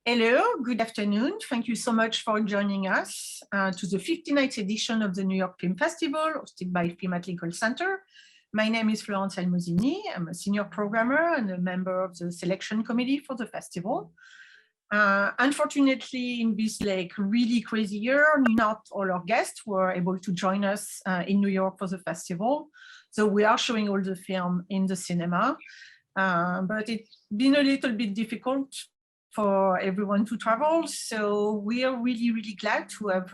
Hello, good afternoon. Thank you so much for joining us to the 59th edition of the New York Film Festival, hosted by Film at Lincoln Center. My name is Florence Almozini. I'm a senior programmer and a member of the selection committee for the festival. Unfortunately, in this really crazy year, not all our guests were able to join us in New York for the festival. So we are showing all the film in the cinema, but it's been a little bit difficult for everyone to travel. So we are really, really glad to have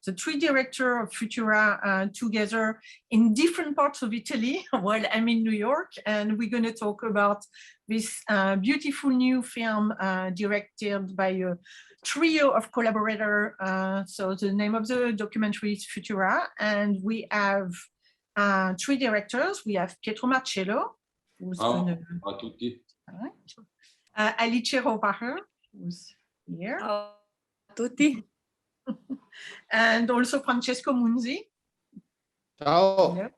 the three directors of Futura together in different parts of Italy while I'm in New York. And we're going to talk about this beautiful new film directed by a trio of collaborators. So the name of the documentary is Futura. And we have three directors. We have Pietro Marcello, who's going to... Alice Rohrwacher, who's here. Ciao a tutti. And also Francesco Munzi. Ciao. Yeah.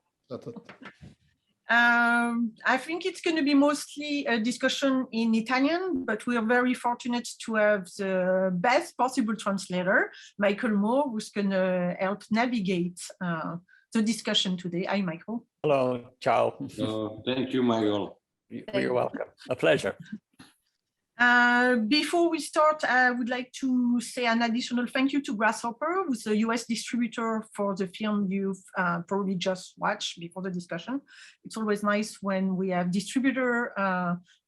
I think it's going to be mostly a discussion in Italian, but we are very fortunate to have the best possible translator, Michael Moore, who's going to help navigate the discussion today. Hi, Michael. Hello, ciao. Thank you, Michael. You're welcome. A pleasure. Before we start, I would like to say an additional thank you to Grasshopper, who's the US distributor for the film you've probably just watched before the discussion. It's always nice when we have distributor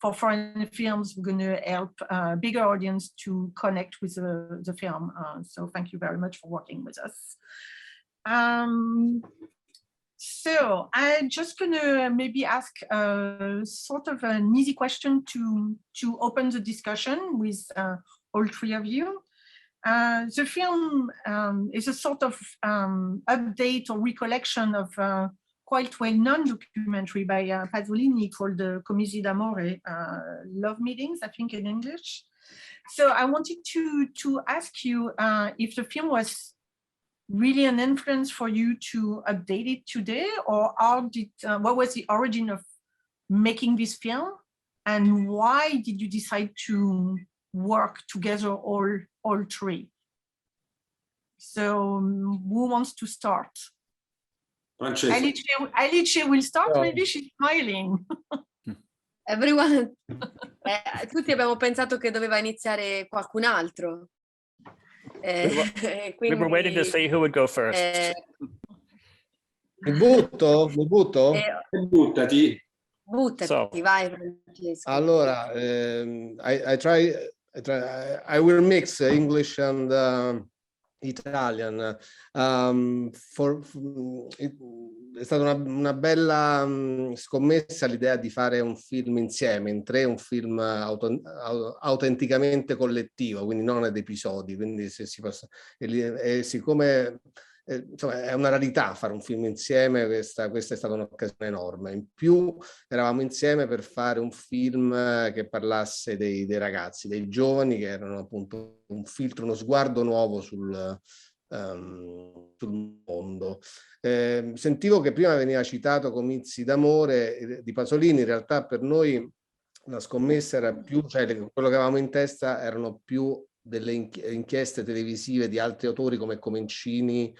for foreign films. We're going to help a bigger audience to connect with the film. So thank you very much for working with us. So I'm just gonna maybe ask sort of an easy question to open the discussion with all three of you. The film is a sort of update or recollection of quite well-known documentary by Pasolini called the Commisi d'Amore, Love Meetings, I think in English. So I wanted to ask you if the film was really an influence for you to update it today, or what was the origin of making this film, and why did you decide to work together all three? So who wants to start? Francesco. Alice will start, maybe she's smiling. Everyone, tutti abbiamo pensato che doveva iniziare qualcun altro. We were waiting to see who would go first. Mi butto? Buttati. Buttati, vai Francesco. Allora, I will mix English and Italian. È stata una bella scommessa l'idea di fare un film insieme, in tre, un film autenticamente collettivo, quindi non ad episodi. Quindi siccome insomma, è una rarità fare un film insieme, questa è stata un'occasione enorme. In più eravamo insieme per fare un film che parlasse dei ragazzi, dei giovani, che erano appunto un filtro, uno sguardo nuovo sul mondo. Sentivo che prima veniva citato Comizi d'Amore di Pasolini. In realtà per noi la scommessa era più, cioè quello che avevamo in testa erano più delle inchieste televisive di altri autori come Comencini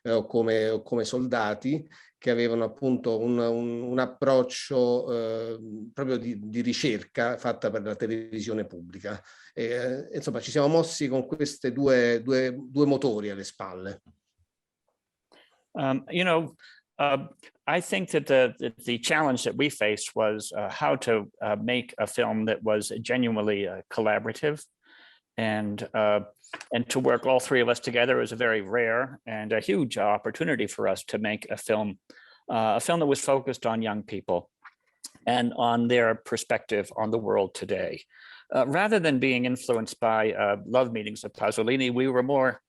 o come Soldati, che avevano appunto un approccio proprio di ricerca fatta per la televisione pubblica. Insomma, ci siamo mossi con questi due motori alle spalle. I think that the challenge that we faced was how to make a film that was genuinely collaborative, and to work all three of us together is a very rare and a huge opportunity for us to make a film that was focused on young people and on their perspective on the world today. Rather than being influenced by Love Meetings of Pasolini, we were more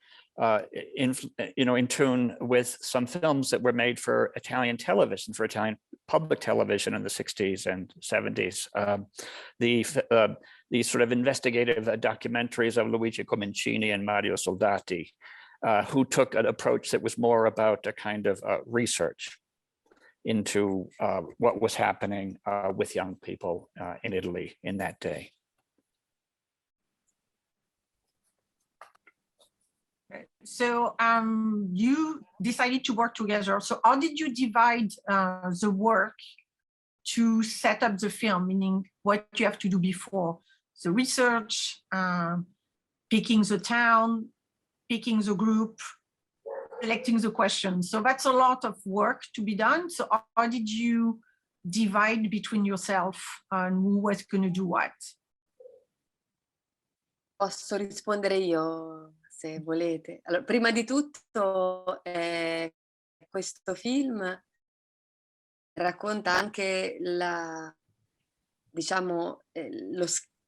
in tune with some films that were made for Italian television, for Italian public television in the 60s and 70s. The sort of investigative documentaries of Luigi Comencini and Mario Soldati, who took an approach that was more about a kind of research into what was happening with young people in Italy in that day. So you decided to work together. So how did you divide the work to set up the film, meaning what you have to do before? The research, picking the town, picking the group, selecting the questions. So that's a lot of work to be done. So how did you divide between yourself and who was going to do what? Posso rispondere io, se volete. Allora, prima di tutto, questo film racconta anche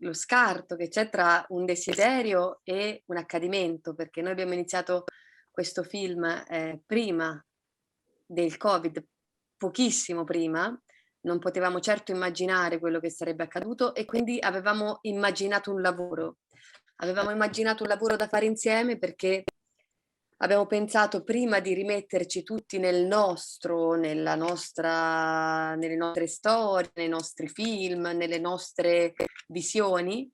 lo scarto che c'è tra un desiderio e un accadimento, perché noi abbiamo iniziato questo film prima del Covid, pochissimo prima, non potevamo certo immaginare quello che sarebbe accaduto e quindi avevamo immaginato un lavoro. Avevamo immaginato un lavoro da fare insieme perché abbiamo pensato prima di rimetterci tutti nelle nostre storie, nei nostri film, nelle nostre visioni,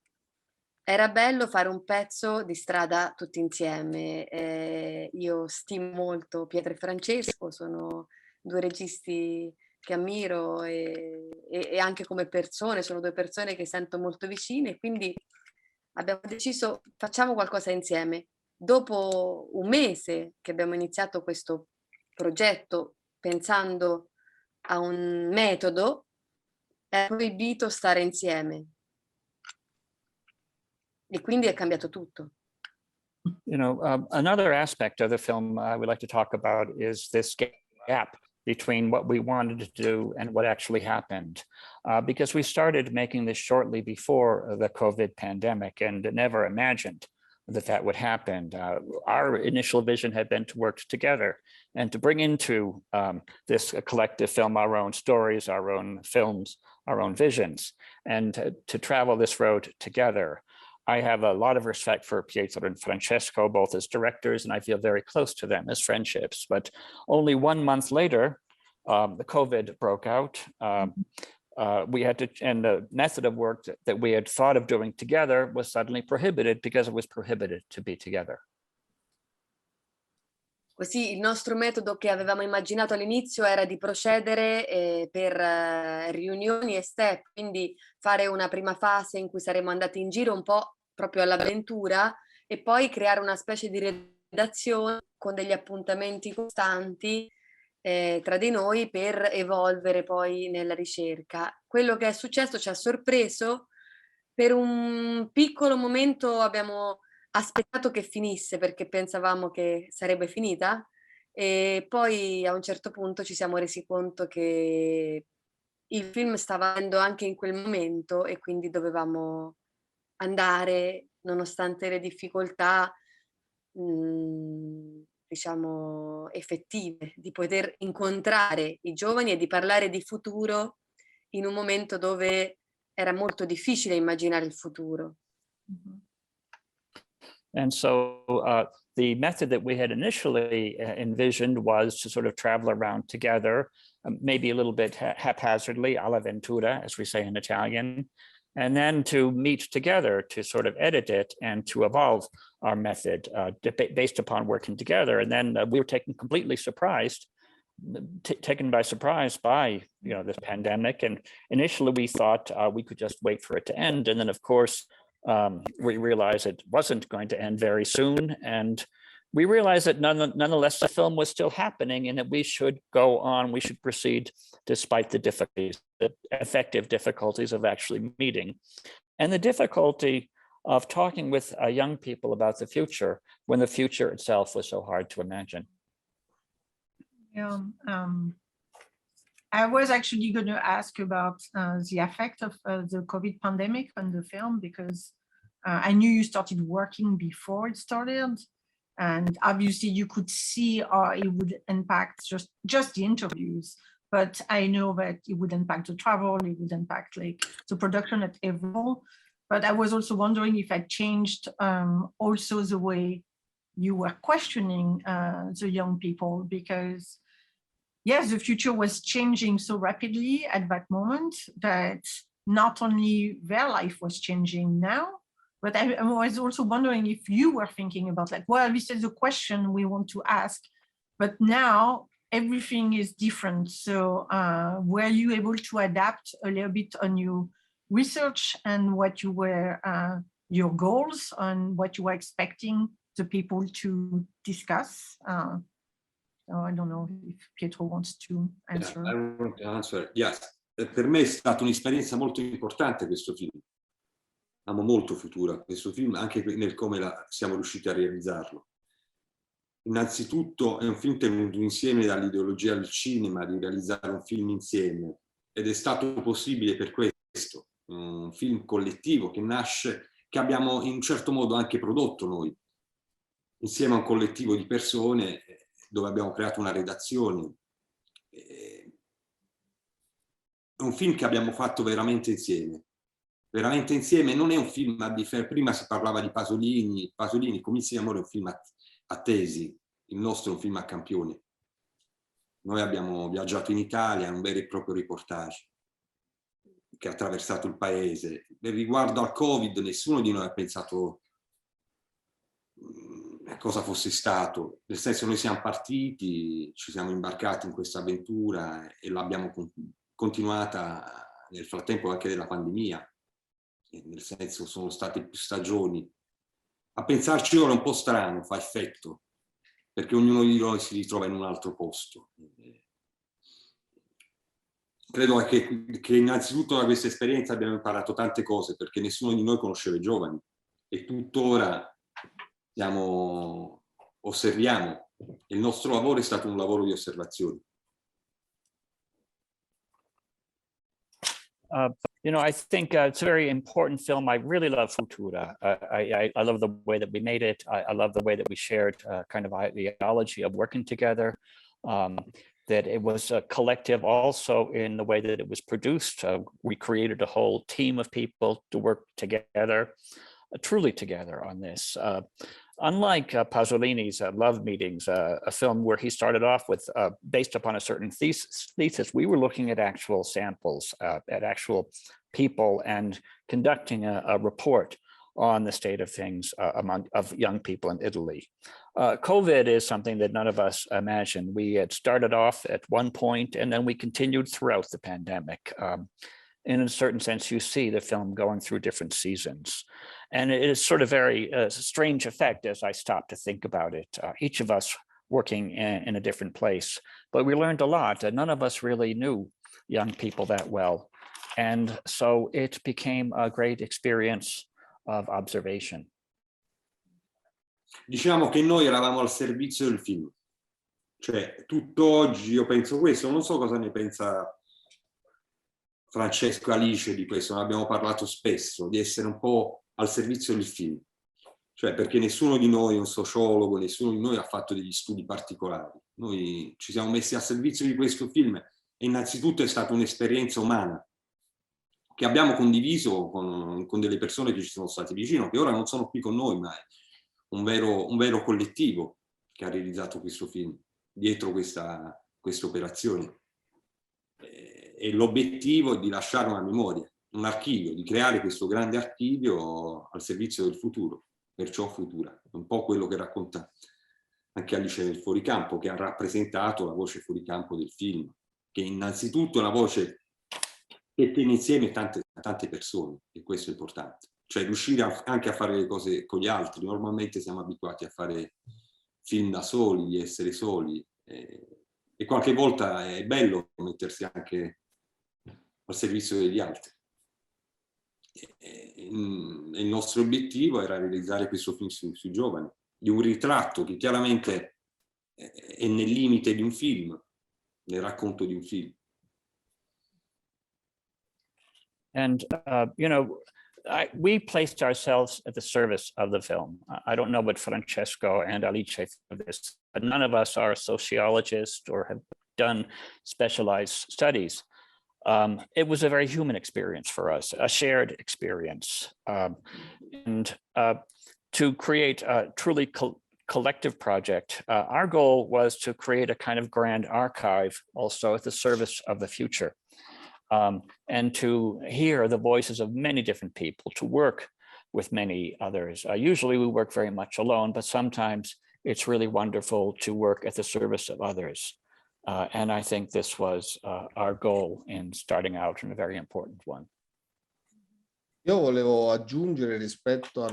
era bello fare un pezzo di strada tutti insieme. Io stimo molto Pietro e Francesco, sono due registi che ammiro e anche come persone, sono due persone che sento molto vicine, quindi abbiamo deciso facciamo qualcosa insieme. Dopo un mese che abbiamo iniziato questo progetto pensando a un metodo, è proibito stare insieme. E quindi è cambiato tutto. You know, another aspect of the film I would like to talk about is this gap between what we wanted to do and what actually happened. Because we started making this shortly before the COVID pandemic and never imagined that would happen. Our initial vision had been to work together and to bring into this collective film our own stories, our own films, our own visions, and to travel this road together. I have a lot of respect for Pietro and Francesco, both as directors, and I feel very close to them as friendships. But only 1 month later, the COVID broke out. We had to, and the method of work that we had thought of doing together was suddenly prohibited because it was prohibited to be together. Così il nostro metodo che avevamo immaginato all'inizio era di procedere per riunioni e step, quindi fare una prima fase in cui saremmo andati in giro un po' proprio all'avventura e poi creare una specie di redazione con degli appuntamenti costanti tra di noi per evolvere poi nella ricerca. Quello che è successo ci ha sorpreso, per un piccolo momento abbiamo aspettato che finisse perché pensavamo che sarebbe finita e poi a un certo punto ci siamo resi conto che il film stava andando anche in quel momento e quindi dovevamo andare nonostante le difficoltà diciamo effettive di poter incontrare i giovani e di parlare di futuro in un momento dove era molto difficile immaginare il futuro. Mm-hmm. And so the method that we had initially envisioned was to sort of travel around together, maybe a little bit haphazardly, alla ventura, as we say in Italian, and then to meet together to sort of edit it and to evolve our method based upon working together. And then we were taken completely surprised, taken by surprise by this pandemic. And initially we thought we could just wait for it to end. And then of course, we realized it wasn't going to end very soon. And we realized that nonetheless, the film was still happening and that we should go on, we should proceed despite the difficulties, the effective difficulties of actually meeting. And the difficulty of talking with young people about the future when the future itself was so hard to imagine. Yeah, I was actually going to ask about the effect of the COVID pandemic on the film, because I knew you started working before it started. And obviously you could see how it would impact just the interviews. But I know that it would impact the travel, it would impact like the production at every level. But I was also wondering if it changed also the way you were questioning the young people, because yes, the future was changing so rapidly at that moment that not only their life was changing now, But I was also wondering if you were thinking about like, well, this is a question we want to ask, but now everything is different. So were you able to adapt a little bit on your research and what you were, your goals and what you were expecting the people to discuss? So I don't know if Pietro wants to answer. Yeah, I want to answer. Yes. Per me è stata un'esperienza molto importante questo film. Amo molto Futura, questo film, anche nel come siamo riusciti a realizzarlo. Innanzitutto è un film tenuto insieme dall'ideologia del cinema, di realizzare un film insieme, ed è stato possibile per questo, un film collettivo che nasce, che abbiamo in un certo modo anche prodotto noi, insieme a un collettivo di persone dove abbiamo creato una redazione. È un film che abbiamo fatto veramente insieme. Veramente insieme, non è un film a differenza. Prima si parlava di Pasolini, Comizi di amore è un film a tesi, il nostro è un film a campioni. Noi abbiamo viaggiato in Italia, è un vero e proprio reportage che ha attraversato il paese. Riguardo al Covid, nessuno di noi ha pensato cosa fosse stato, nel senso noi siamo partiti, ci siamo imbarcati in questa avventura e l'abbiamo continuata nel frattempo anche della pandemia. Nel senso sono state più stagioni. A pensarci ora è un po' strano, fa effetto, perché ognuno di noi si ritrova in un altro posto. Credo che innanzitutto da questa esperienza abbiamo imparato tante cose, perché nessuno di noi conosceva i giovani e tuttora osserviamo. Il nostro lavoro è stato un lavoro di osservazione. You know, I think it's a very important film. I really love Futura. I love the way that we made it. I love the way that we shared kind of ideology of working together, that it was a collective also in the way that it was produced. We created a whole team of people to work together, truly together on this. Unlike Pasolini's Love Meetings, a film where he started off with, based upon a certain thesis, we were looking at actual samples, at actual people and conducting a report on the state of things of young people in Italy. COVID is something that none of us imagined. We had started off at one point and then we continued throughout the pandemic. In a certain sense, you see the film going through different seasons. And it is sort of very strange effect as I stop to think about it. Each of us working in a different place, but we learned a lot. None of us really knew young people that well. And so it became a great experience of observation. Diciamo che noi eravamo al servizio del film. Cioè, tutt'oggi io penso questo, non so cosa ne pensa Francesco e Alice di questo, ne abbiamo parlato spesso, di essere un po' al servizio del film, cioè perché nessuno di noi è un sociologo, nessuno di noi ha fatto degli studi particolari, noi ci siamo messi al servizio di questo film e innanzitutto è stata un'esperienza umana che abbiamo condiviso con delle persone che ci sono state vicino, che ora non sono qui con noi, ma è un vero collettivo che ha realizzato questo film, dietro questa operazione. E l'obiettivo è di lasciare una memoria, un archivio, di creare questo grande archivio al servizio del futuro, perciò Futura. È un po' quello che racconta anche Alice nel fuoricampo, che ha rappresentato la voce fuoricampo del film, che innanzitutto è una voce che tiene insieme tante persone, e questo è importante. Cioè riuscire anche a fare le cose con gli altri. Normalmente siamo abituati a fare film da soli, di essere soli, e qualche volta è bello mettersi anche al servizio degli altri. Il nostro obiettivo era realizzare questo film sui giovani, di un ritratto che chiaramente è nel limite di un film, nel racconto di un film. And, you know, we placed ourselves at the service of the film. I don't know what Francesco and Alice for this, but none of us are sociologists or have done specialized studies. It was a very human experience for us, a shared experience. And to create a truly collective project, our goal was to create a kind of grand archive also at the service of the future. And to hear the voices of many different people, to work with many others. Usually we work very much alone, but sometimes it's really wonderful to work at the service of others. And I think this was our goal in starting out, and a very important one. Io volevo aggiungere rispetto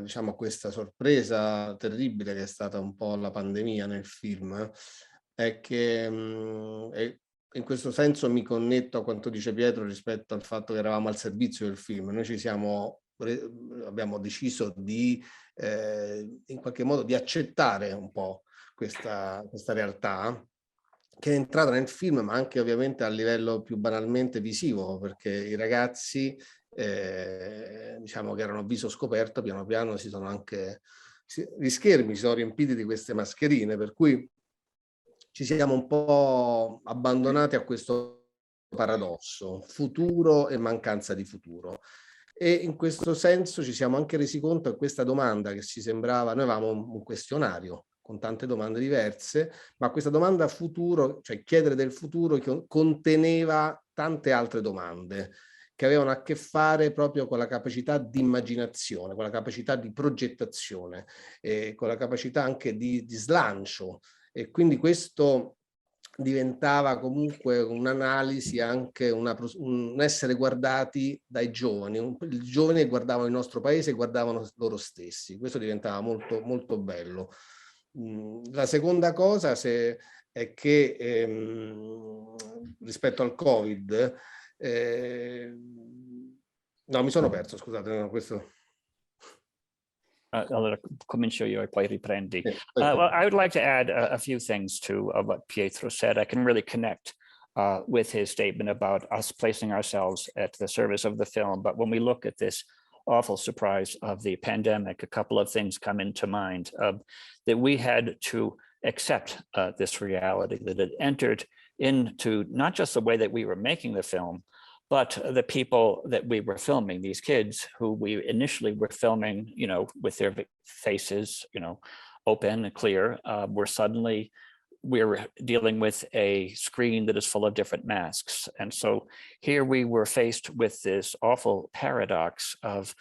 diciamo, a questa sorpresa terribile che è stata un po' la pandemia nel film, è che in questo senso mi connetto a quanto dice Pietro rispetto al fatto che eravamo al servizio del film. Noi abbiamo deciso di in qualche modo di accettare un po' questa realtà che è entrata nel film, ma anche ovviamente a livello più banalmente visivo, perché i ragazzi diciamo che erano a viso scoperto, piano piano gli schermi si sono riempiti di queste mascherine, per cui ci siamo un po' abbandonati a questo paradosso, futuro e mancanza di futuro. E in questo senso ci siamo anche resi conto che questa domanda che ci sembrava, noi avevamo un questionario con tante domande diverse, ma questa domanda futuro, cioè chiedere del futuro, conteneva tante altre domande che avevano a che fare proprio con la capacità di immaginazione, con la capacità di progettazione, con la capacità anche di slancio. E quindi questo diventava comunque un'analisi, anche un essere guardati dai giovani. I giovani guardavano il nostro paese e guardavano loro stessi. Questo diventava molto, molto bello. La seconda cosa è che rispetto al Covid, no, mi sono perso, scusate, no, questo... Allora comincio io e poi riprendi. Well, I would like to add a few things to what Pietro said. I can really connect with his statement about us placing ourselves at the service of the film. But when we look at this awful surprise of the pandemic, a couple of things come into mind, that we had to accept this reality, that it entered into not just the way that we were making the film, but the people that we were filming, these kids who we initially were filming, you know, with their faces, you know, open and clear, we're dealing with a screen that is full of different masks. And so here we were faced with this awful paradox of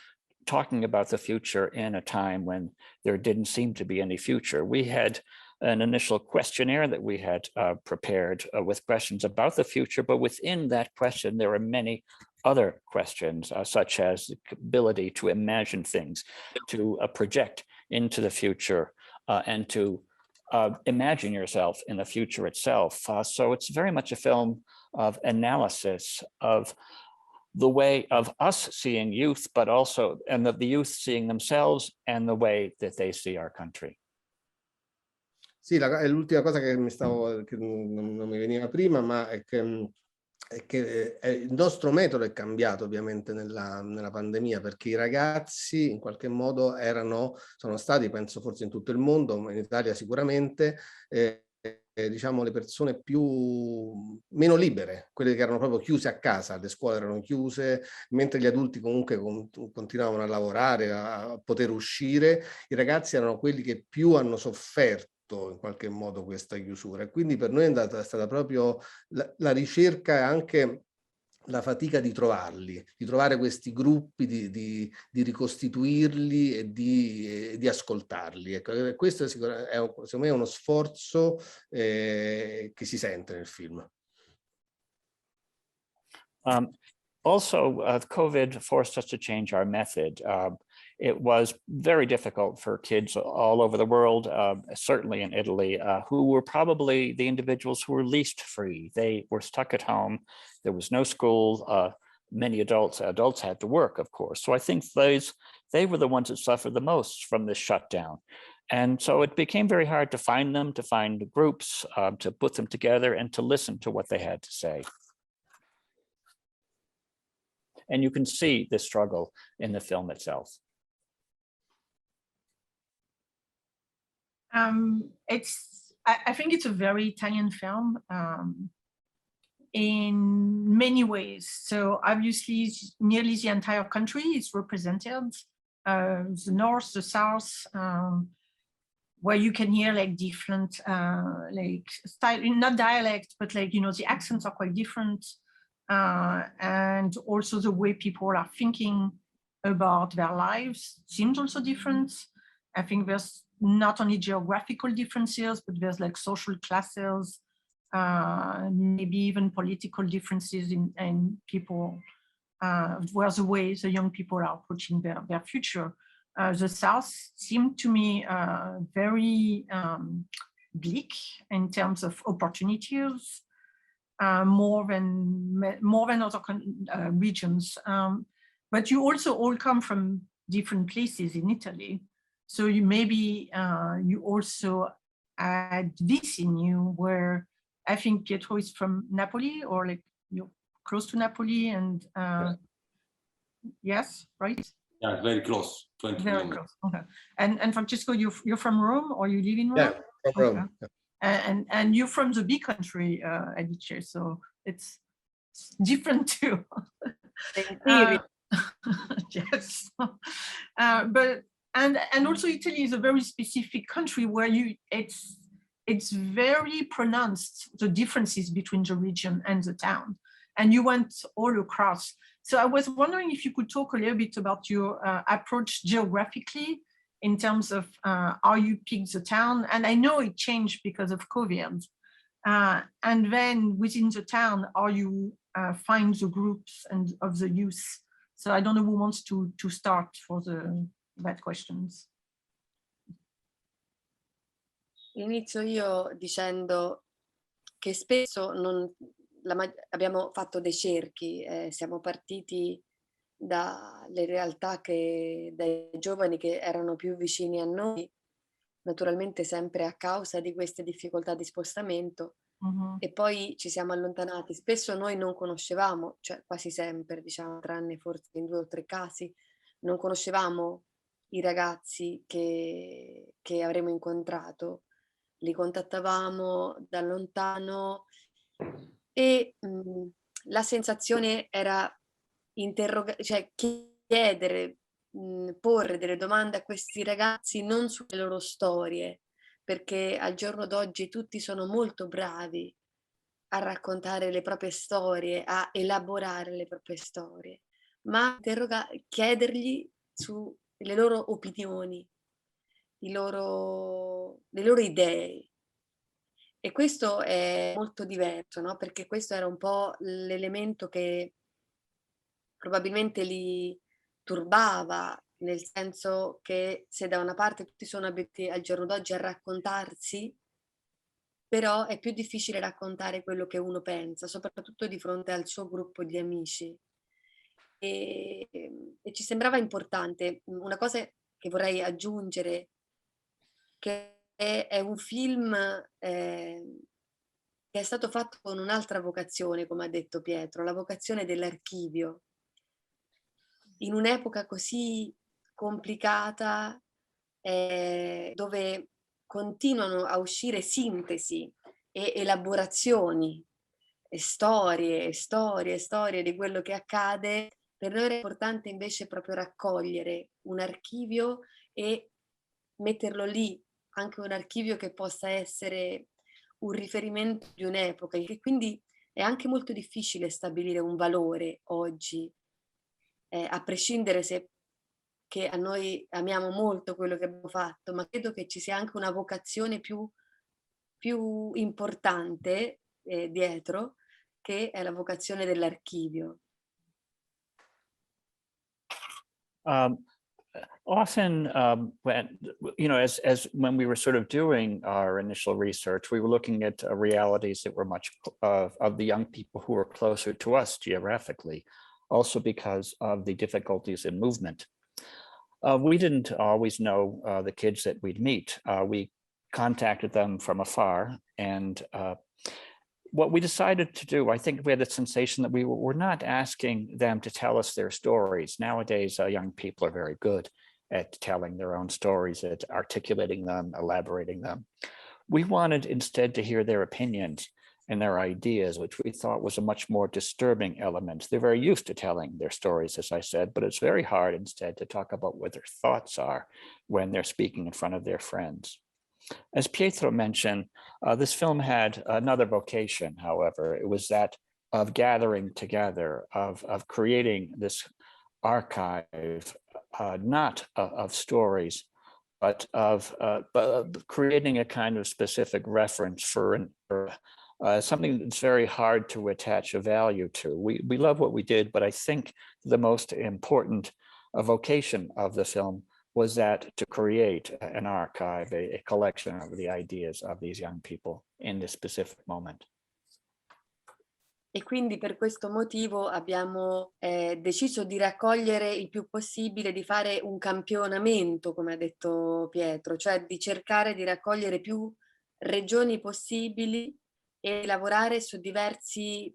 talking about the future in a time when there didn't seem to be any future. We had an initial questionnaire that we had prepared with questions about the future, but within that question, there are many other questions, such as the ability to imagine things, to project into the future, and to imagine yourself in the future itself. So it's very much a film of analysis of the way of us seeing youth, but also, and the youth seeing themselves and the way that they see our country. Sì, è l'ultima cosa che non mi veniva prima, ma è che il nostro metodo è cambiato ovviamente nella pandemia, perché i ragazzi in qualche modo sono stati, penso forse in tutto il mondo, ma in Italia sicuramente, diciamo le persone meno libere, quelle che erano proprio chiuse a casa, le scuole erano chiuse, mentre gli adulti comunque continuavano a lavorare, a poter uscire. I ragazzi erano quelli che più hanno sofferto in qualche modo questa chiusura, e quindi per noi è stata proprio la ricerca e anche la fatica di trovare questi gruppi, di ricostituirli e di ascoltarli. Ecco, questo secondo me è uno sforzo che si sente nel film. Also, COVID forced us to change our method. It was very difficult for kids all over the world, certainly in Italy, who were probably the individuals who were least free. They were stuck at home. There was no school. Many adults had to work, of course. So I think they were the ones that suffered the most from this shutdown. And so it became very hard to find them, to find groups, to put them together and to listen to what they had to say. And you can see the struggle in the film itself. I think it's a very Italian film in many ways. So obviously nearly the entire country is represented, the north, the south, where you can hear like different like style, not dialect, but like, you know, the accents are quite different. And also the way people are thinking about their lives seems also different. I think there's not only geographical differences, but there's like social classes, maybe even political differences in people, where the way the young people are approaching their future. The South seemed to me very bleak in terms of opportunities, more than other regions. But you also all come from different places in Italy. So you maybe you also add this in you, where I think Pietro is from Napoli, or like you're close to Napoli, and yes, right? Yeah, very close, 20 very kilometers. close. Okay. And Francesco, you're from Rome, or you live in Rome? Yeah, from Rome. Okay. And you're from the big country, Alice, so it's different too. Yes, but and also Italy is a very specific country where it's very pronounced, the differences between the region and the town, and you went all across. So I was wondering if you could talk a little bit about your approach geographically in terms of how you picked the town. And I know it changed because of COVID. And then within the town, how you find the groups and of the youth. So I don't know who wants to start for that questions. Inizio io dicendo che spesso abbiamo fatto dei cerchi, siamo partiti dalle realtà dai giovani che erano più vicini a noi, naturalmente sempre a causa di queste difficoltà di spostamento, e poi ci siamo allontanati. Spesso noi non conoscevamo, cioè quasi sempre, diciamo, tranne forse in 2 o 3 casi, non conoscevamo i ragazzi che avremo incontrato. Li contattavamo da lontano e la sensazione era cioè chiedere, porre delle domande a questi ragazzi non sulle loro storie, perché al giorno d'oggi tutti sono molto bravi a raccontare le proprie storie, a elaborare le proprie storie, ma chiedergli sulle loro opinioni, le loro idee. E questo è molto diverso, no? Perché questo era un po' l'elemento che probabilmente li turbava, nel senso che se da una parte tutti sono abituati al giorno d'oggi a raccontarsi, però è più difficile raccontare quello che uno pensa, soprattutto di fronte al suo gruppo di amici. E ci sembrava importante. Una cosa che vorrei aggiungere, che è un film che è stato fatto con un'altra vocazione, come ha detto Pietro, la vocazione dell'archivio. In un'epoca così complicata, dove continuano a uscire sintesi e elaborazioni e storie di quello che accade, per noi era importante invece proprio raccogliere un archivio e metterlo lì, anche un archivio che possa essere un riferimento di un'epoca, e che quindi è anche molto difficile stabilire un valore oggi, a prescindere che a noi amiamo molto quello che abbiamo fatto, ma credo che ci sia anche una vocazione più importante dietro, che è la vocazione dell'archivio. Often, when when we were sort of doing our initial research, we were looking at realities that were much of the young people who were closer to us geographically, also because of the difficulties in movement. We didn't always know the kids that we'd meet. We contacted them from afar, and what we decided to do, I think we had the sensation that we were not asking them to tell us their stories. Nowadays, young people are very good at telling their own stories, at articulating them, elaborating them. We wanted instead to hear their opinions and their ideas, which we thought was a much more disturbing element. They're very used to telling their stories, as I said, but it's very hard instead to talk about what their thoughts are when they're speaking in front of their friends. As Pietro mentioned, this film had another vocation, however. It was that of gathering together, of creating this archive, not of stories, but of creating a kind of specific reference for something that's very hard to attach a value to. We love what we did, but I think the most important vocation of the film was that to create an archive, a collection of the ideas of these young people in this specific moment. E quindi per questo motivo abbiamo deciso di raccogliere il più possibile, di fare un campionamento, come ha detto Pietro, cioè di cercare di raccogliere più regioni possibili e lavorare su diverse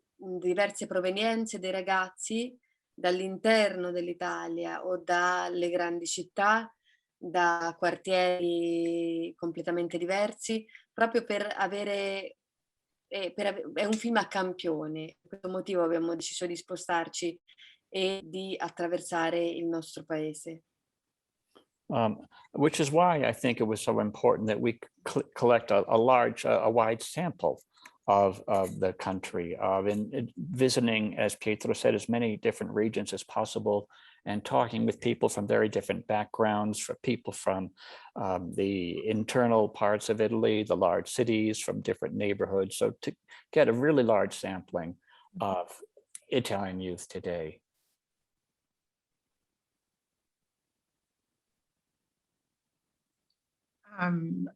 provenienze dei ragazzi dall'interno dell'Italia o dalle grandi città, da quartieri completamente diversi, proprio per avere... è un film a campione, per questo motivo abbiamo deciso di spostarci e di attraversare il nostro paese. Which is why I think it was so important that we collect a wide sample of the country, in visiting, as Pietro said, as many different regions as possible, and talking with people from very different backgrounds, for people from the internal parts of Italy, the large cities, from different neighborhoods. So to get a really large sampling of Italian youth today.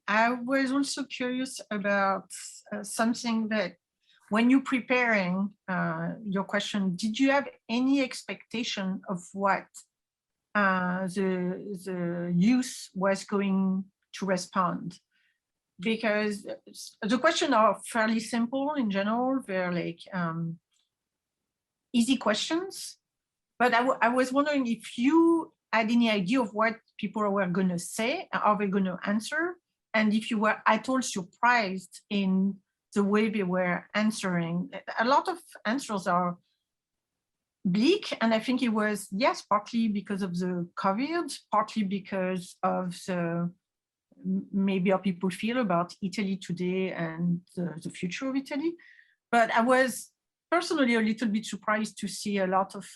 I was also curious about something that when you're preparing your question, did you have any expectation of what the youth was going to respond? Because the questions are fairly simple in general, they're like easy questions, but I was wondering if you had any idea of what people were going to say, are they going to answer, and if you were at all surprised in the way they were answering. A lot of answers are bleak, and I think it was, yes, partly because of the COVID, partly because of the maybe how people feel about Italy today and the future of Italy. But I was personally a little bit surprised to see a lot of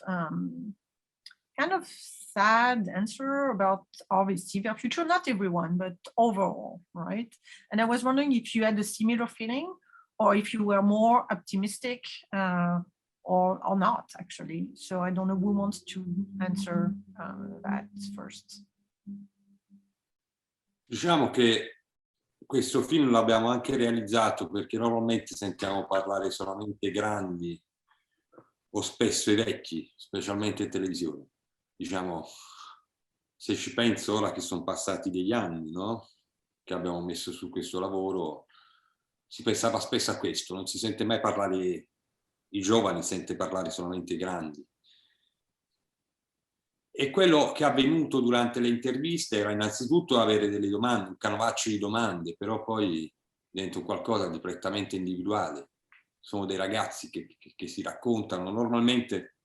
kind of sad answer about how they see their future. Not everyone, but overall, right? And I was wondering if you had a similar feeling, or if you were more optimistic or not, actually. So I don't know who wants to answer that first. Diciamo che questo film l'abbiamo anche realizzato perché normalmente sentiamo parlare solamente i grandi o spesso i vecchi, specialmente in televisione. Diciamo, se ci penso ora che sono passati degli anni, no? Che abbiamo messo su questo lavoro, si pensava spesso a questo, non si sente mai parlare i giovani, si sente parlare solamente i grandi. E quello che è avvenuto durante le interviste era innanzitutto avere delle domande, un canovaccio di domande, però poi diventa qualcosa di prettamente individuale. Sono dei ragazzi che si raccontano. Normalmente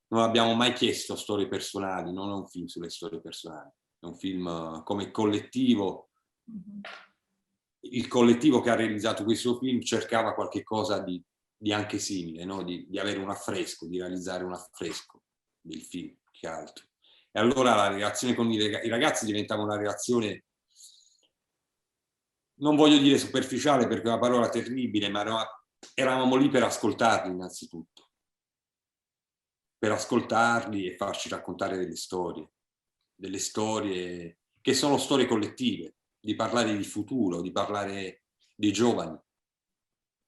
non abbiamo mai chiesto storie personali, non è un film sulle storie personali, è un film come collettivo. Il collettivo che ha realizzato questo film cercava qualche cosa di anche simile, no? di avere un affresco, di realizzare un affresco del film, che altro. E allora la relazione con i ragazzi diventava una relazione, non voglio dire superficiale perché è una parola terribile, ma eravamo lì per ascoltarli innanzitutto. Per ascoltarli e farci raccontare delle storie che sono storie collettive, di parlare di futuro, di parlare dei giovani,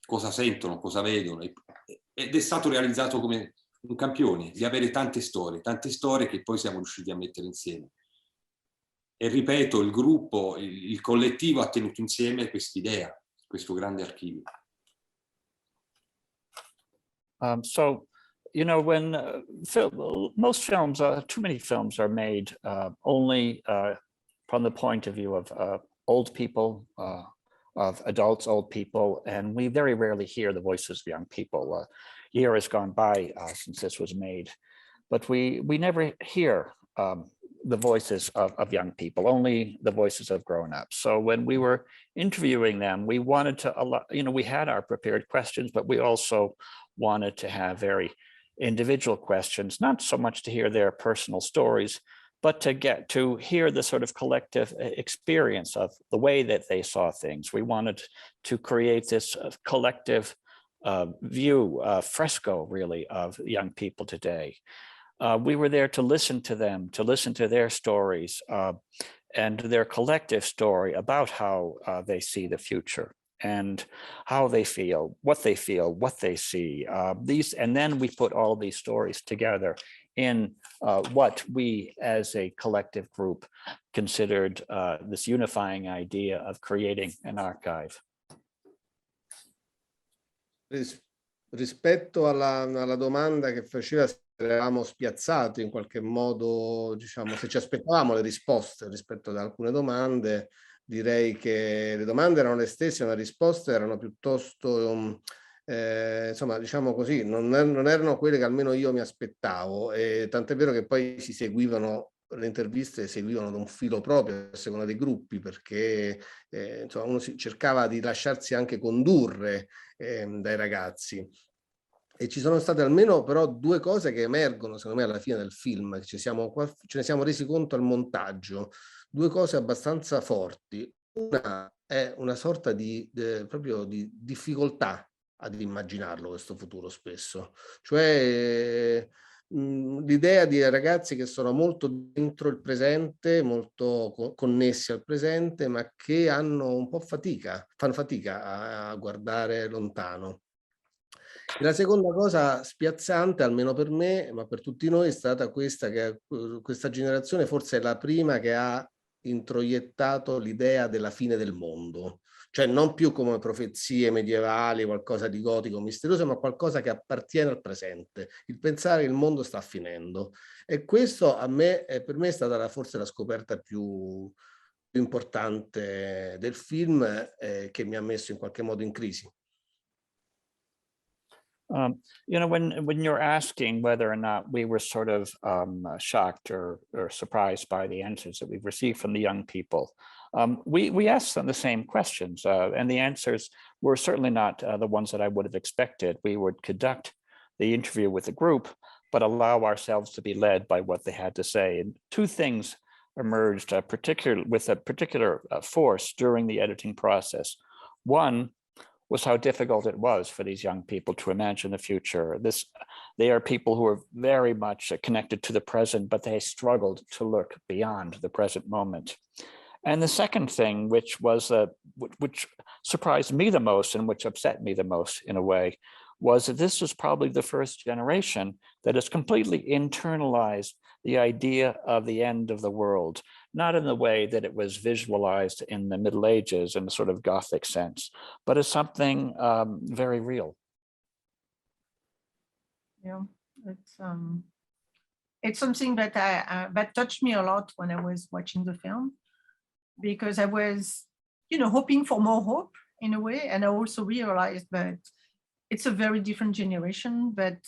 cosa sentono, cosa vedono, ed è stato realizzato come un campione, di avere tante storie che poi siamo riusciti a mettere insieme. E ripeto, il gruppo, il collettivo ha tenuto insieme quest'idea, questo grande archivio. So, you know, when most films, too many films are made only from the point of view of old people, of adults, old people, and we very rarely hear the voices of young people. A year has gone by since this was made, but we never hear the voices of young people, only the voices of grown-ups. So when we were interviewing them, we wanted to, you know, we had our prepared questions, but we also wanted to have very individual questions, not so much to hear their personal stories, but to get to hear the sort of collective experience of the way that they saw things. We wanted to create this collective view, fresco really, of young people today. We were there to listen to them, to listen to their stories and their collective story about how they see the future and how they feel, what they see. And then we put all these stories together in what we as a collective group considered this unifying idea of creating an archive. Rispetto alla domanda che faceva, se eravamo spiazzati in qualche modo, diciamo, se ci aspettavamo le risposte rispetto ad alcune domande, direi che le domande erano le stesse, ma le risposte erano piuttosto, insomma, diciamo così, non erano quelle che almeno io mi aspettavo, e tant'è vero che poi si seguivano, le interviste seguivano da un filo proprio a seconda dei gruppi, perché insomma, uno cercava di lasciarsi anche condurre dai ragazzi. E ci sono state almeno però due cose che emergono, secondo me, alla fine del film, ce ne siamo resi conto al montaggio, due cose abbastanza forti. Una è una sorta proprio di difficoltà ad immaginarlo questo futuro spesso, cioè l'idea di ragazzi che sono molto dentro il presente, molto connessi al presente, ma che hanno un po' fanno fatica a guardare lontano. E la seconda cosa spiazzante, almeno per me, ma per tutti noi, è stata questa, che questa generazione forse è la prima che ha introiettato l'idea della fine del mondo, cioè non più come profezie medievali, qualcosa di gotico, misterioso, ma qualcosa che appartiene al presente, il pensare che il mondo sta finendo. E questo per me è stata forse la scoperta più importante del film, che mi ha messo in qualche modo in crisi. You know, when you're asking whether or not we were sort of shocked or surprised by the answers that we've received from the young people, we asked them the same questions, and the answers were certainly not the ones that I would have expected. We would conduct the interview with the group, but allow ourselves to be led by what they had to say. And two things emerged with a particular force during the editing process. One was how difficult it was for these young people to imagine the future. They are people who are very much connected to the present, but they struggled to look beyond the present moment. And the second thing, which surprised me the most and which upset me the most in a way, was that this was probably the first generation that has completely internalized the idea of the end of the world, not in the way that it was visualized in the Middle Ages in a sort of Gothic sense, but as something very real. Yeah, it's something that that touched me a lot when I was watching the film, because I was, hoping for more hope in a way, and I also realized that it's a very different generation that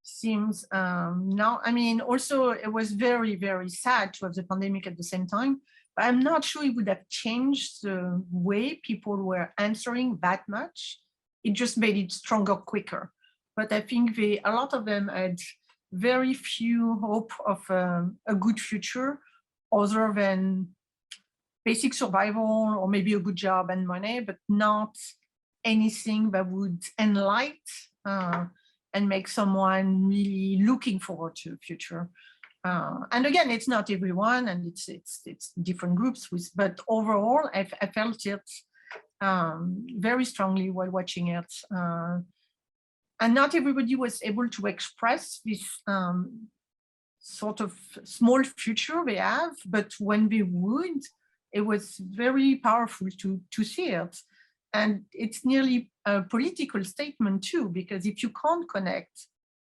seems now, I mean, also it was very, very sad to have the pandemic at the same time, but I'm not sure it would have changed the way people were answering that much. It just made it stronger, quicker. But I think a lot of them had very few hope of a good future other than basic survival or maybe a good job and money, but not anything that would enlighten and make someone really looking forward to the future. And again, it's not everyone, and it's different groups. But overall, I felt it very strongly while watching it. And not everybody was able to express this sort of small future they have, but when they would, it was very powerful to see it. And it's nearly a political statement too, because if you can't connect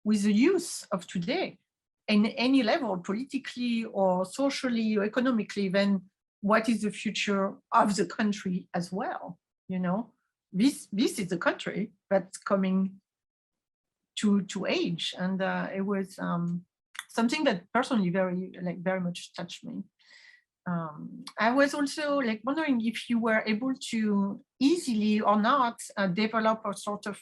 with the youth of today in any level, politically or socially or economically, then what is the future of the country as well? This is the country that's coming to age. And it was something that personally very much touched me. I was also wondering if you were able to easily or not develop a sort of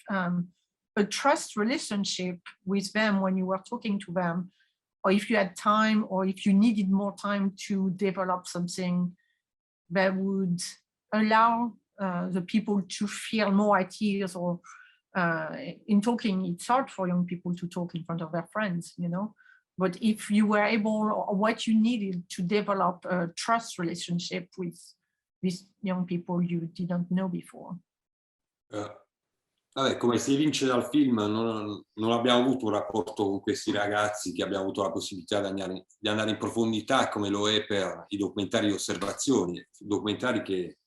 a trust relationship with them when you were talking to them, or if you had time, or if you needed more time to develop something that would allow the people to feel more at ease, or in talking, it's hard for young people to talk in front of their friends, you know. But if you were able, or what you needed to develop a trust relationship with these young people you didn't know before. Vabbè, come si evince dal film, non abbiamo avuto un rapporto con questi ragazzi che abbiamo avuto la possibilità di andare in profondità, come lo è per i documentari di osservazione, documentari che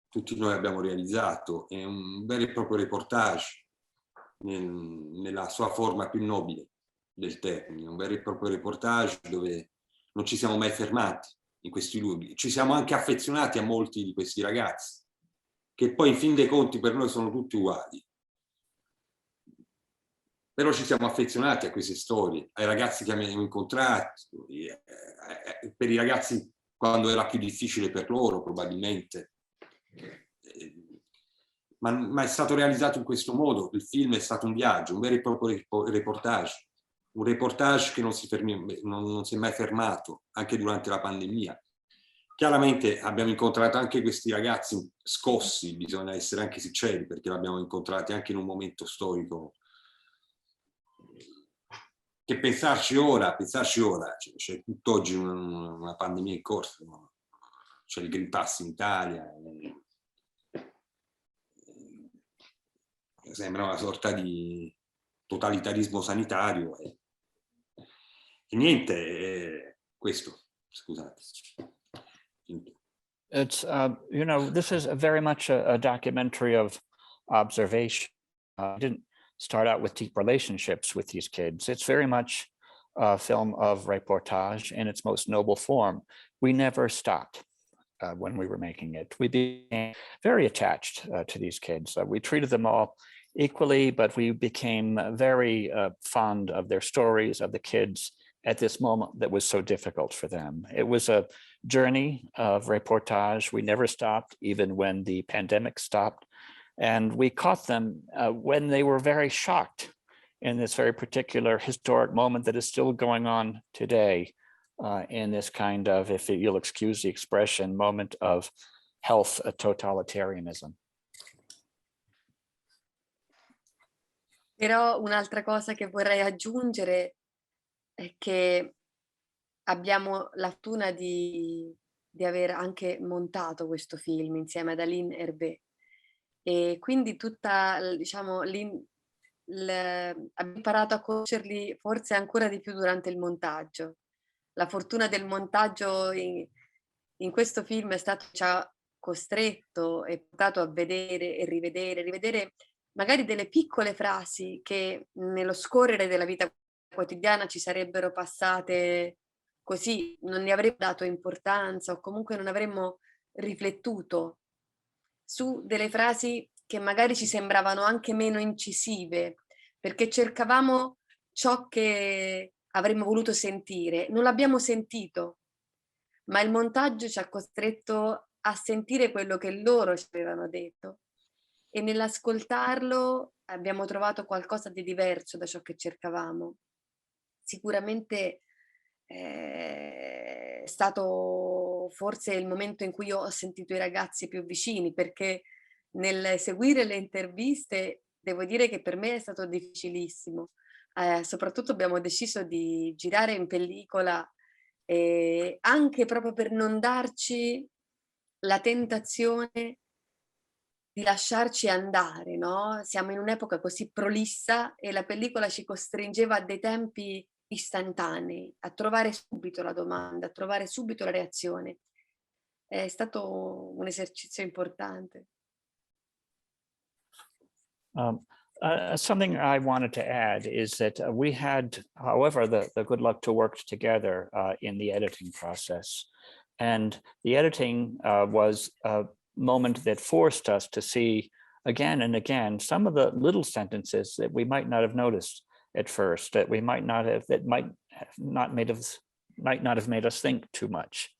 tutti noi abbiamo realizzato. È un vero e proprio reportage nella sua forma più nobile del termine, un vero e proprio reportage dove non ci siamo mai fermati in questi luoghi. Ci siamo anche affezionati a molti di questi ragazzi, che poi in fin dei conti per noi sono tutti uguali. Però ci siamo affezionati a queste storie, ai ragazzi che abbiamo incontrato, per i ragazzi quando era più difficile per loro probabilmente. Ma è stato realizzato in questo modo, il film è stato un viaggio, un vero e proprio reportage, un reportage che non si è mai fermato, anche durante la pandemia. Chiaramente abbiamo incontrato anche questi ragazzi scossi, bisogna essere anche sinceri, perché li abbiamo incontrati anche in un momento storico che pensarci ora, c'è tutt'oggi una pandemia in corso, no? C'è il Green Pass in Italia, sembra una sorta di totalitarismo sanitario e niente, questo, scusate. It's, you know, this is very much a documentary of observation. I didn't start out with deep relationships with these kids. It's very much a film of reportage in its most noble form. We never stopped when we were making it. We became very attached to these kids. We treated them all equally, but we became very fond of their stories, of the kids at this moment that was so difficult for them. It was a journey of reportage. We never stopped, even when the pandemic stopped. And we caught them when they were very shocked in this very particular historic moment that is still going on today in this kind of, if you'll excuse the expression, moment of health totalitarianism. Però un'altra cosa che vorrei aggiungere è che abbiamo la fortuna di aver anche montato questo film insieme ad Aline Hervé. E quindi tutta, diciamo, abbiamo imparato a conoscerli forse ancora di più durante il montaggio. La fortuna del montaggio in questo film è stato, ci ha costretto e portato a vedere e rivedere magari delle piccole frasi che nello scorrere della vita quotidiana ci sarebbero passate così, non ne avremmo dato importanza o comunque non avremmo riflettuto su delle frasi che magari ci sembravano anche meno incisive, perché cercavamo ciò che avremmo voluto sentire. Non l'abbiamo sentito, ma il montaggio ci ha costretto a sentire quello che loro ci avevano detto e nell'ascoltarlo abbiamo trovato qualcosa di diverso da ciò che cercavamo. Sicuramente è stato forse il momento in cui io ho sentito i ragazzi più vicini, perché nel seguire le interviste devo dire che per me è stato difficilissimo. Soprattutto abbiamo deciso di girare in pellicola anche proprio per non darci la tentazione di lasciarci andare, no? Siamo in un'epoca così prolissa e la pellicola ci costringeva a dei tempi istantanei, a trovare subito la domanda, a trovare subito la reazione. È stato un esercizio importante. Something I wanted to add is that we had, however, the good luck to work together in the editing process. And the editing was a moment that forced us to see again and again some of the little sentences that we might not have noticed at first, that we might not have, that might not have made us think too much.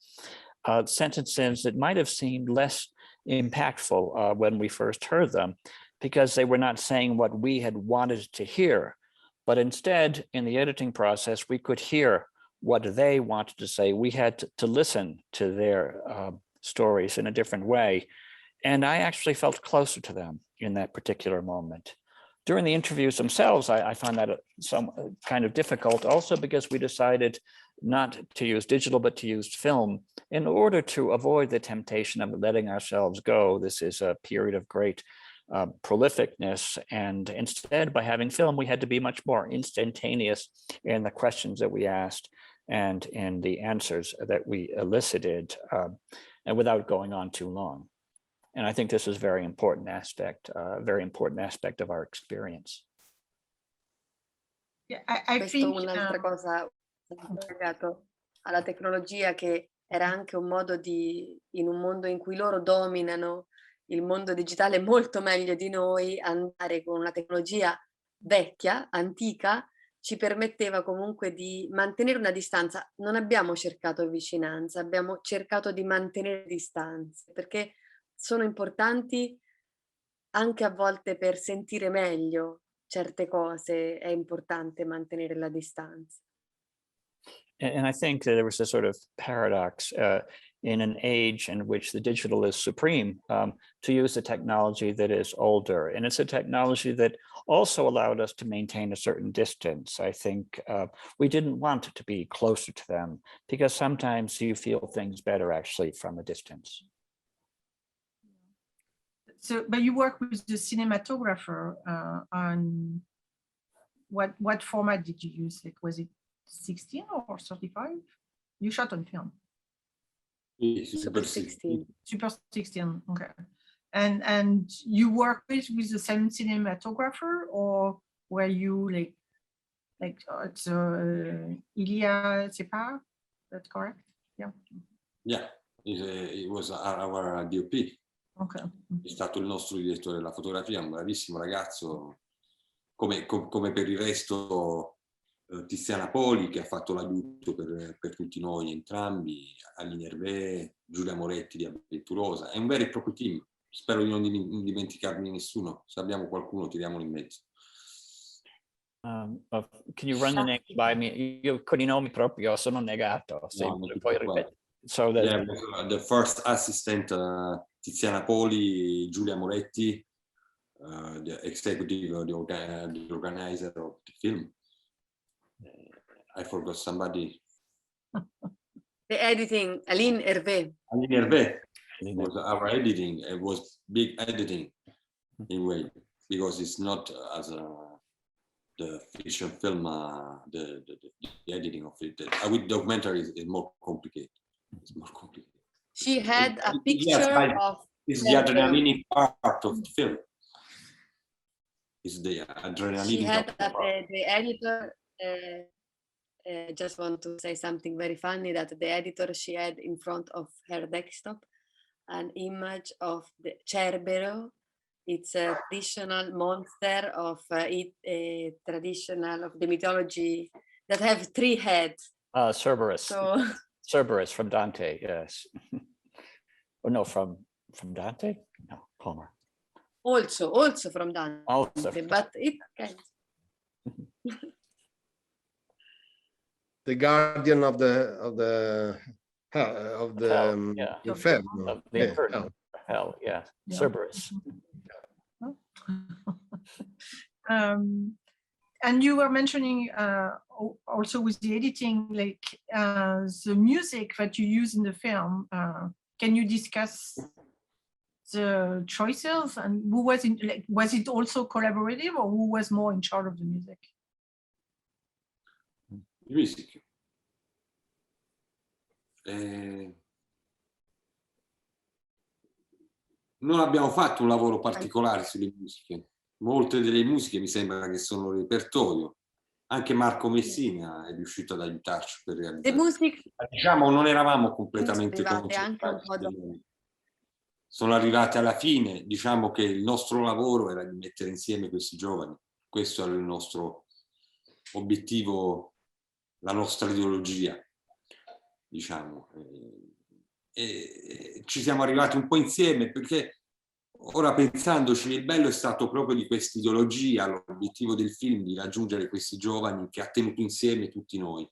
Sentences that might have seemed less impactful when we first heard them, because they were not saying what we had wanted to hear. But instead, in the editing process, we could hear what they wanted to say. We had to listen to their stories in a different way. And I actually felt closer to them in that particular moment. During the interviews themselves, I found that some kind of difficult, also because we decided not to use digital, but to use film in order to avoid the temptation of letting ourselves go. This is a period of great prolificness. And instead, by having film, we had to be much more instantaneous in the questions that we asked and in the answers that we elicited, and without going on too long. And I think this is a very important aspect of our experience. Yeah, I Questo think un'altra cosa legato alla tecnologia, che era anche un modo di, in un mondo in cui loro dominano il mondo digitale molto meglio di noi, andare con una tecnologia vecchia, antica, ci permetteva comunque di mantenere una distanza. Non abbiamo cercato vicinanza, abbiamo cercato di mantenere distanze, perché sono importanti anche a volte per sentire meglio certe cose, è importante mantenere la distanza. And I think that there was a sort of paradox in an age in which the digital is supreme, to use a technology that is older. And it's a technology that also allowed us to maintain a certain distance. I think we didn't want to be closer to them because sometimes you feel things better actually from a distance. so. But you work with the cinematographer on what format did you use? Like, was it 16 or 35? You shot on film. Super 16. Super 16, okay. And you work with the same cinematographer, or were you like it's Ilya Separ? That's correct? Yeah. Yeah, it was our DOP. Okay. È stato il nostro direttore della fotografia, un bravissimo ragazzo, come per il resto Tiziana Poli, che ha fatto l'aiuto per tutti noi entrambi, Aline Hervé, Giulia Moretti di Avventurosa. È un vero e proprio team. Spero di non dimenticarmi nessuno. Se abbiamo qualcuno, tiriamolo in mezzo. Can you run the names by me? Io con i nomi proprio sono negato. Poi ripeto. So that... Yeah, the first assistant, Tiziana Poli, Giulia Moretti, the executive, the organizer of the film. I forgot somebody. The editing, Aline Hervé. Aline Hervé was our editing. It was big editing in a way, because it's not as the fiction film, the editing of it. With documentary is more complicated. It's more complicated. She had a picture of... It's the adrenaline part of the film. It's the adrenaline. She had the editor... just want to say something very funny, that the editor, she had in front of her desktop an image of the Cerbero. It's a traditional monster of traditional of the mythology that have 3 heads. Cerberus. So Cerberus from Dante, yes. Oh no, from Dante? No, Homer. Also from Dante, Also. but it can. The guardian of the Hell, yeah. inferno. Of the inferno. Hell, yeah. Cerberus. And you were mentioning also with the editing, like the music that you use in the film. Can you discuss the choices, and who was in? Like, was it also collaborative, or who was more in charge of the music? Music. Non abbiamo fatto un lavoro particolare sulle musiche. Molte delle musiche mi sembra che sono repertorio. Anche Marco Messina è riuscito ad aiutarci per realizzare. Diciamo, non eravamo completamente concentrati. Sono arrivati alla fine. Diciamo che il nostro lavoro era di mettere insieme questi giovani. Questo era il nostro obiettivo, la nostra ideologia, diciamo. E ci siamo arrivati un po' insieme, perché ora pensandoci, il bello è stato proprio di questa ideologia, l'obiettivo del film di raggiungere questi giovani che ha tenuto insieme tutti noi.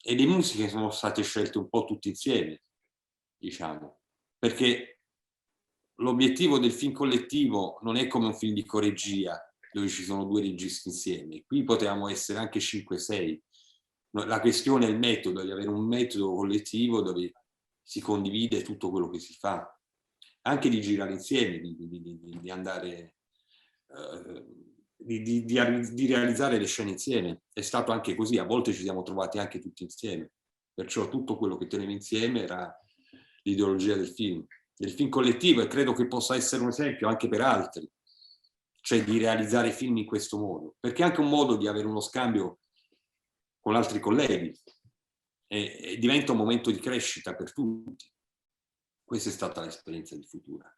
E le musiche sono state scelte un po' tutte insieme, diciamo, perché l'obiettivo del film collettivo non è come un film di coregia, dove ci sono 2 registi insieme. Qui potevamo essere anche 5-6. La questione è il metodo, di avere un metodo collettivo dove si condivide tutto quello che si fa, anche di girare insieme, di andare, di realizzare le scene insieme. È stato anche così, a volte ci siamo trovati anche tutti insieme, perciò tutto quello che teneva insieme era l'ideologia del film collettivo, e credo che possa essere un esempio anche per altri, cioè di realizzare film in questo modo, perché è anche un modo di avere uno scambio con altri colleghi e diventa un momento di crescita per tutti. Questa è stata l'esperienza di Futura.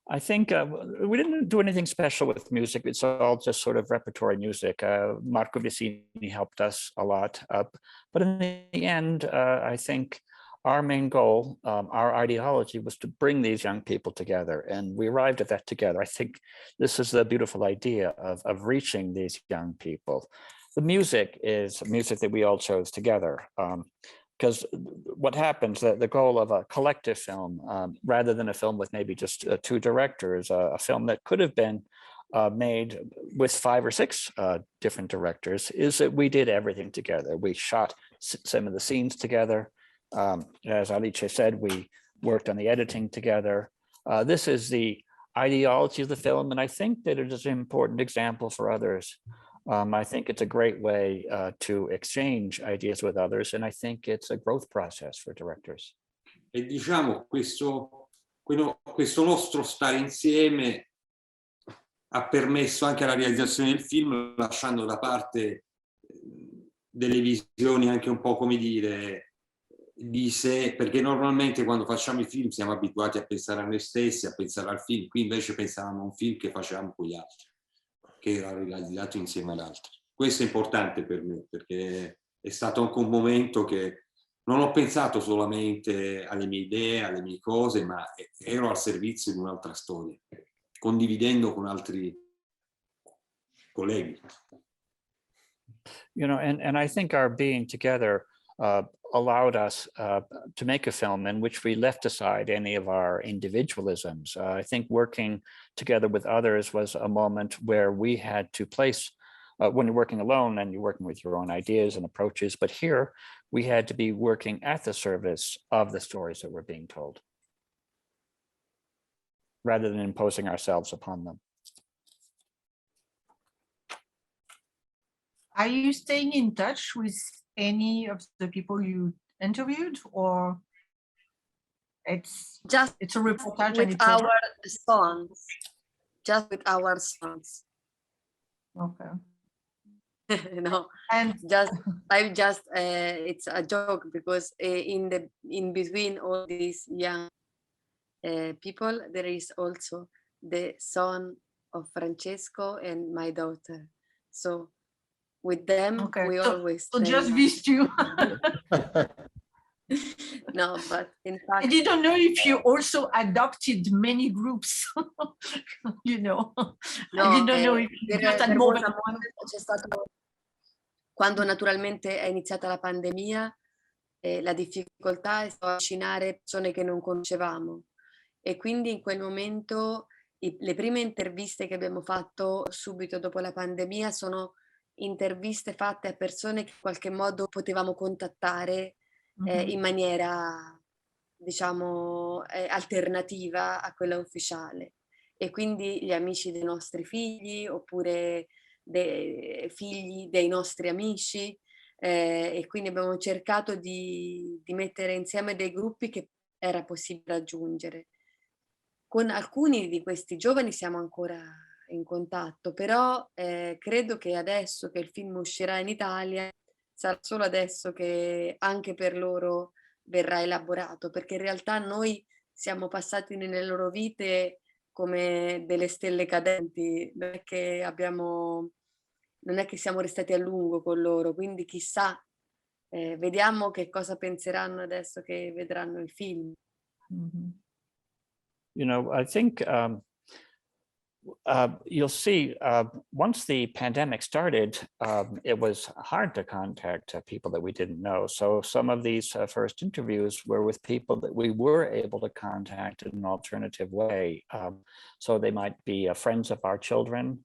I think we didn't do anything special with music. It's all just sort of repertory music. Marco Vicini helped us a lot. But in the end, I think our main goal, our ideology, was to bring these young people together. And we arrived at that together. I think this is the beautiful idea of reaching these young people. The music is music that we all chose together. Because what happens, the goal of a collective film, rather than a film with maybe just 2 directors, a film that could have been made with 5 or 6 different directors, is that we did everything together. We shot some of the scenes together. As Alice said, we worked on the editing together. This is the ideology of the film, and I think that it is an important example for others. I think it's a great way to exchange ideas with others, and I think it's a growth process for directors. E diciamo, questo nostro stare insieme ha permesso anche la realizzazione del film, lasciando da parte delle visioni anche un po', come dire, di sé, perché normalmente quando facciamo i film siamo abituati a pensare a noi stessi, a pensare al film. Qui invece pensavamo a un film che facevamo con gli altri, che era realizzato insieme ad altri. Questo è importante per me, perché è stato anche un momento che non ho pensato solamente alle mie idee, alle mie cose, ma ero al servizio di un'altra storia, condividendo con altri colleghi. You know, and I think our being together allowed us to make a film in which we left aside any of our individualisms. I think working together with others was a moment where we had to place, when you're working alone and you're working with your own ideas and approaches, but here we had to be working at the service of the stories that were being told, rather than imposing ourselves upon them. Are you staying in touch with any of the people you interviewed, or it's a reportage with our sons? Just with our sons. Okay. No, And it's a joke, because in between all these young people, there is also the son of Francesco and my daughter. So with them, we always so just these 2. No, but in fact, I didn't know if you also adopted many groups. You know, no, I didn't know if you just had more than one. C'è stato, quando naturalmente è iniziata la pandemia, la difficoltà è stata avvicinare persone che non conoscevamo, e quindi in quel momento le prime interviste che abbiamo fatto subito dopo la pandemia sono interviste fatte a persone che in qualche modo potevamo contattare in maniera, diciamo, alternativa a quella ufficiale, e quindi gli amici dei nostri figli, oppure dei figli dei nostri amici, e quindi abbiamo cercato di mettere insieme dei gruppi che era possibile raggiungere. Con alcuni di questi giovani siamo ancora in contatto, però credo che adesso che il film uscirà in Italia, sarà solo adesso che anche per loro verrà elaborato, perché in realtà noi siamo passati nelle loro vite come delle stelle cadenti, non è che siamo restati a lungo con loro, quindi chissà Vediamo che cosa penseranno adesso che vedranno il film. Mhm. You know, I think you'll see once the pandemic started, it was hard to contact people that we didn't know. So some of these first interviews were with people that we were able to contact in an alternative way. So they might be friends of our children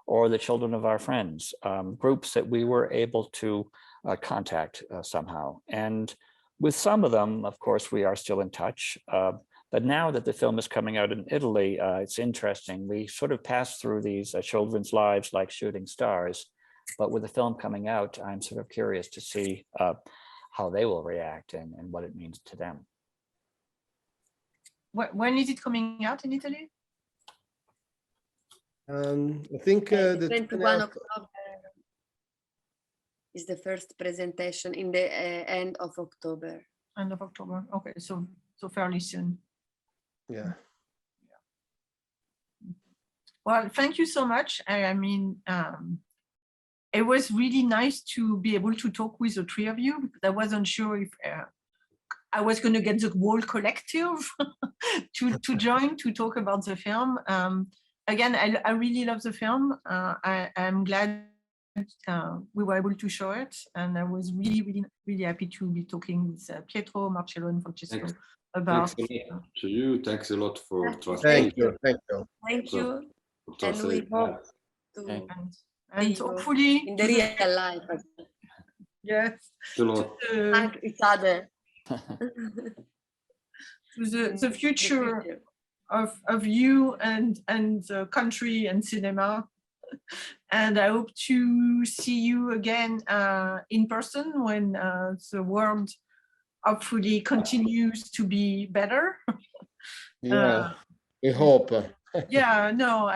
or the children of our friends, groups that we were able to contact somehow. And with some of them, of course, we are still in touch. But now that the film is coming out in Italy, it's interesting. We sort of pass through these children's lives like shooting stars. But with the film coming out, I'm sort of curious to see how they will react and what it means to them. When is it coming out in Italy? I think The 21 October is the first presentation in the end of October. End of October. Okay, so fairly soon. Yeah. Well, thank you so much. I mean, it was really nice to be able to talk with the three of you, because I wasn't sure if I was going to get the whole collective to join to talk about the film. Again, I really love the film. I'm glad we were able to show it, and I was really happy to be talking with Pietro, Marcello, and Francesco about. Thanks a lot to you. Thanks a lot for trusting. Thank you. Thank you. Thank you. For And we trusting. hope to And you hopefully in the real life. yes, Thanks a lot. Thank each other. to the future of you and the country and cinema. And I hope to see you again in person when the world hopefully continues to be better. Yeah, we hope. Yeah, no,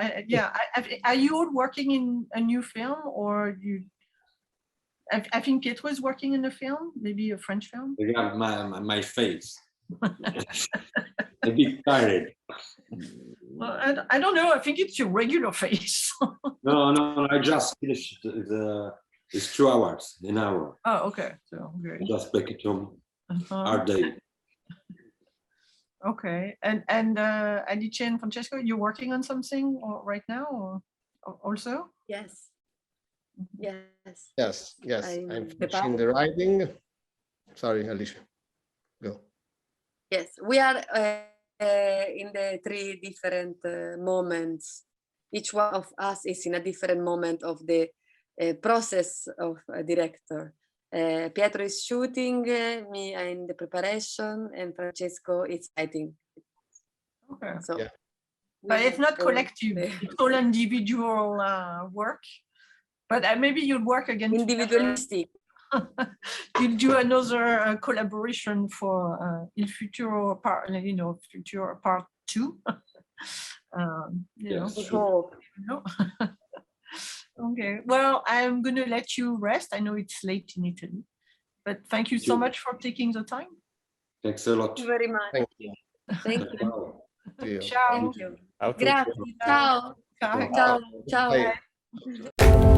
are you all working in a new film, or you? I think Pietro is working in a film, maybe a French film. Regard my face. A bit tired. Well, I don't know. I think it's your regular face. No, I just finished it's 2 hours, an hour. Oh, okay. So great. Just back at home. Uh-huh. Hard day. Okay. And Alice and Francesco, you're working on something right now, or also? Yes. Yes. Yes. I'm I'm finishing the writing. Sorry, Alicia. Go. Yes, we are in the 3 different moments. Each one of us is in a different moment of the process of a director. Pietro is shooting, me in the preparation, and Francesco is writing. Okay. So, Yeah. But it's not collective. It's all individual work. But maybe you'll work again. Individualistic. You'll do another collaboration for Il Futuro part, Future Part 2. Yes, We sure. hope. Okay. Well, I'm going to let you rest. I know it's late in Italy, but thank you so much for taking the time. Thanks a lot. Thank you very much. Thank you. Thank you. Wow. See you. Ciao. Thank you. Okay. Grazie. Ciao. Ciao. Ciao. Ciao. Bye.